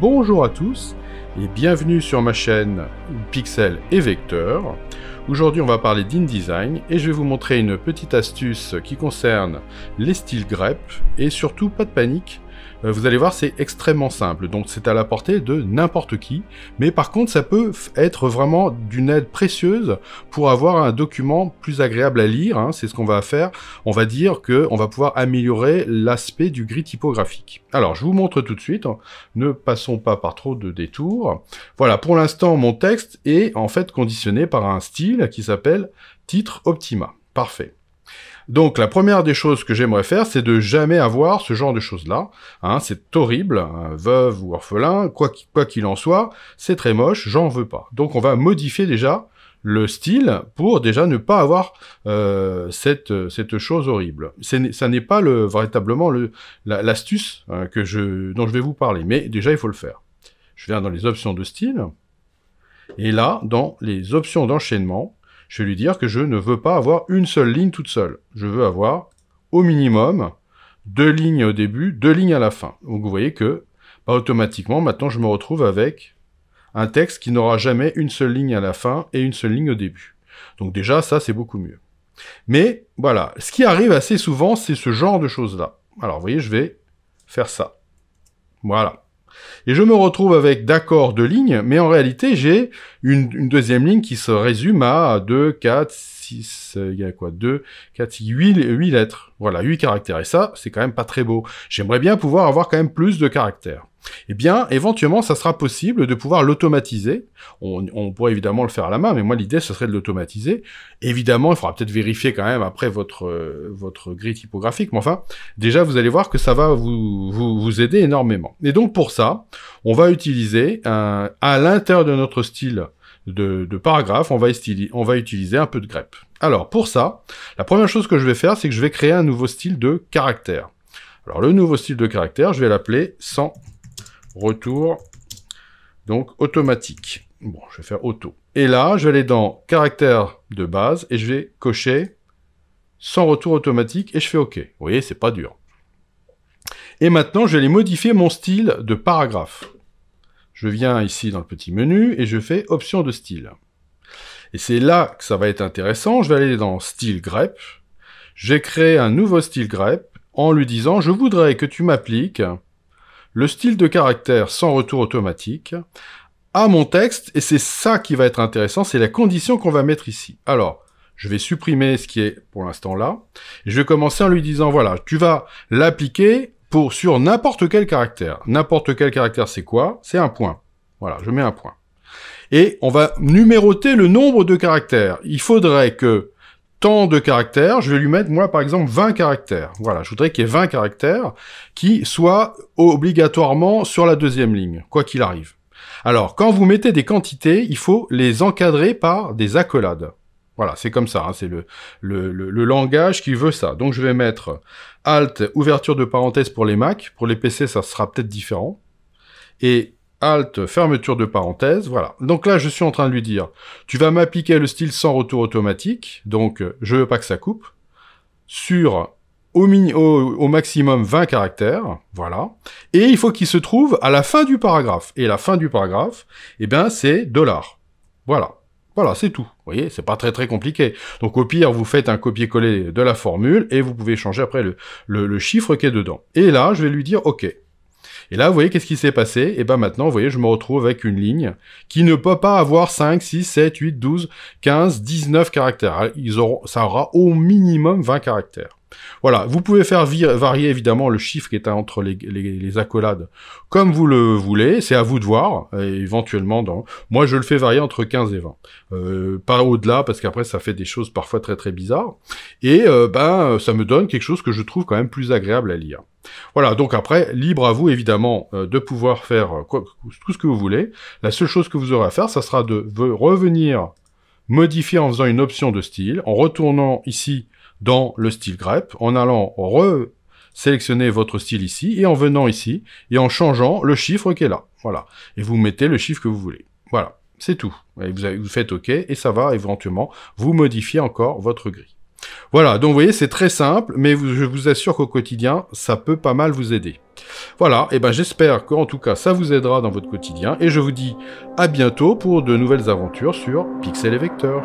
bonjour à tous et bienvenue sur ma chaîne Pixel et Vecteur. Aujourd'hui on va parler d'InDesign et je vais vous montrer une petite astuce qui concerne les styles grep et surtout pas de panique. Vous allez voir, c'est extrêmement simple, donc c'est à la portée de n'importe qui, mais par contre ça peut être vraiment d'une aide précieuse pour avoir un document plus agréable à lire, hein. C'est ce qu'on va faire. On va dire qu'on va pouvoir améliorer l'aspect du gris typographique. Alors je vous montre tout de suite, ne passons pas par trop de détours. Voilà, pour l'instant mon texte est en fait conditionné par un style qui s'appelle titre Optima. Parfait. Donc la première des choses que j'aimerais faire, c'est de jamais avoir ce genre de choses-là. Hein, c'est horrible, hein, veuve ou orphelin, quoi qu'il en soit, c'est très moche, j'en veux pas. Donc on va modifier déjà le style pour déjà ne pas avoir cette chose horrible. Ça n'est pas véritablement l'astuce dont je vais vous parler, mais déjà il faut le faire. Je viens dans les options de style, et là, dans les options d'enchaînement, je vais lui dire que je ne veux pas avoir une seule ligne toute seule. Je veux avoir, au minimum, 2 lignes au début, 2 lignes à la fin. Donc vous voyez que, automatiquement, maintenant, je me retrouve avec un texte qui n'aura jamais une seule ligne à la fin et une seule ligne au début. Donc déjà, ça, c'est beaucoup mieux. Mais, voilà, ce qui arrive assez souvent, c'est ce genre de choses-là. Alors, vous voyez, je vais faire ça. Voilà. Et je me retrouve avec d'accord 2 lignes, mais en réalité, j'ai une deuxième ligne qui se résume à 2, 4, 6, il y a quoi 2, 4, 6, 8 lettres. Voilà, 8 caractères. Et ça, c'est quand même pas très beau. J'aimerais bien pouvoir avoir quand même plus de caractères. Eh bien, éventuellement, ça sera possible de pouvoir l'automatiser. On pourrait évidemment le faire à la main, mais moi, l'idée, ce serait de l'automatiser. Évidemment, il faudra peut-être vérifier quand même après votre grille typographique, mais enfin, déjà, vous allez voir que ça va vous aider énormément. Et donc, pour ça, on va utiliser, à l'intérieur de notre style de paragraphe, on va utiliser un peu de grep. Alors, pour ça, la première chose que je vais faire, c'est que je vais créer un nouveau style de caractère. Alors, le nouveau style de caractère, je vais l'appeler sans retour, donc automatique. Bon, je vais faire auto. Et là, je vais aller dans caractère de base et je vais cocher sans retour automatique et je fais OK. Vous voyez, c'est pas dur. Et maintenant, je vais aller modifier mon style de paragraphe. Je viens ici dans le petit menu et je fais option de style. Et c'est là que ça va être intéressant. Je vais aller dans style grep. Je vais créer un nouveau style grep en lui disant, je voudrais que tu m'appliques le style de caractère sans retour automatique à mon texte, et c'est ça qui va être intéressant, c'est la condition qu'on va mettre ici. Alors, je vais supprimer ce qui est pour l'instant là, et je vais commencer en lui disant, voilà, tu vas l'appliquer sur n'importe quel caractère. N'importe quel caractère, c'est quoi? C'est un point. Voilà, je mets un point. Et on va numéroter le nombre de caractères. Il faudrait que tant de caractères, je vais lui mettre, moi, par exemple, 20 caractères. Voilà, je voudrais qu'il y ait 20 caractères qui soient obligatoirement sur la deuxième ligne, quoi qu'il arrive. Alors, quand vous mettez des quantités, il faut les encadrer par des accolades. Voilà, c'est comme ça, hein, c'est le langage qui veut ça. Donc, je vais mettre Alt, ouverture de parenthèse pour les Mac. Pour les PC, ça sera peut-être différent. Et Alt, fermeture de parenthèse, voilà. Donc là, je suis en train de lui dire, tu vas m'appliquer le style sans retour automatique, donc je veux pas que ça coupe, sur au maximum 20 caractères, voilà. Et il faut qu'il se trouve à la fin du paragraphe. Et la fin du paragraphe, eh ben, c'est $. Voilà. Voilà, c'est tout. Vous voyez, c'est pas très très compliqué. Donc au pire, vous faites un copier-coller de la formule, et vous pouvez changer après le chiffre qui est dedans. Et là, je vais lui dire OK. Et là, vous voyez, qu'est-ce qui s'est passé? Et ben maintenant, vous voyez, je me retrouve avec une ligne qui ne peut pas avoir 5, 6, 7, 8, 12, 15, 19 caractères. Ça aura au minimum 20 caractères. Voilà, vous pouvez faire varier évidemment le chiffre qui est entre les accolades comme vous le voulez, c'est à vous de voir, éventuellement, moi je le fais varier entre 15 et 20. Pas au-delà, parce qu'après ça fait des choses parfois très très bizarres, et ça me donne quelque chose que je trouve quand même plus agréable à lire. Voilà, donc après, libre à vous évidemment de pouvoir faire tout ce que vous voulez. La seule chose que vous aurez à faire, ça sera de revenir modifier en faisant une option de style, en retournant ici dans le style grep, en allant sélectionner votre style ici, et en venant ici, et en changeant le chiffre qui est là. Voilà. Et vous mettez le chiffre que vous voulez. Voilà. C'est tout. Et vous faites OK, et ça va éventuellement vous modifier encore votre grille. Voilà, donc vous voyez, c'est très simple, mais je vous assure qu'au quotidien, ça peut pas mal vous aider. Voilà, et ben j'espère qu'en tout cas ça vous aidera dans votre quotidien, et je vous dis à bientôt pour de nouvelles aventures sur Pixel et Vecteur.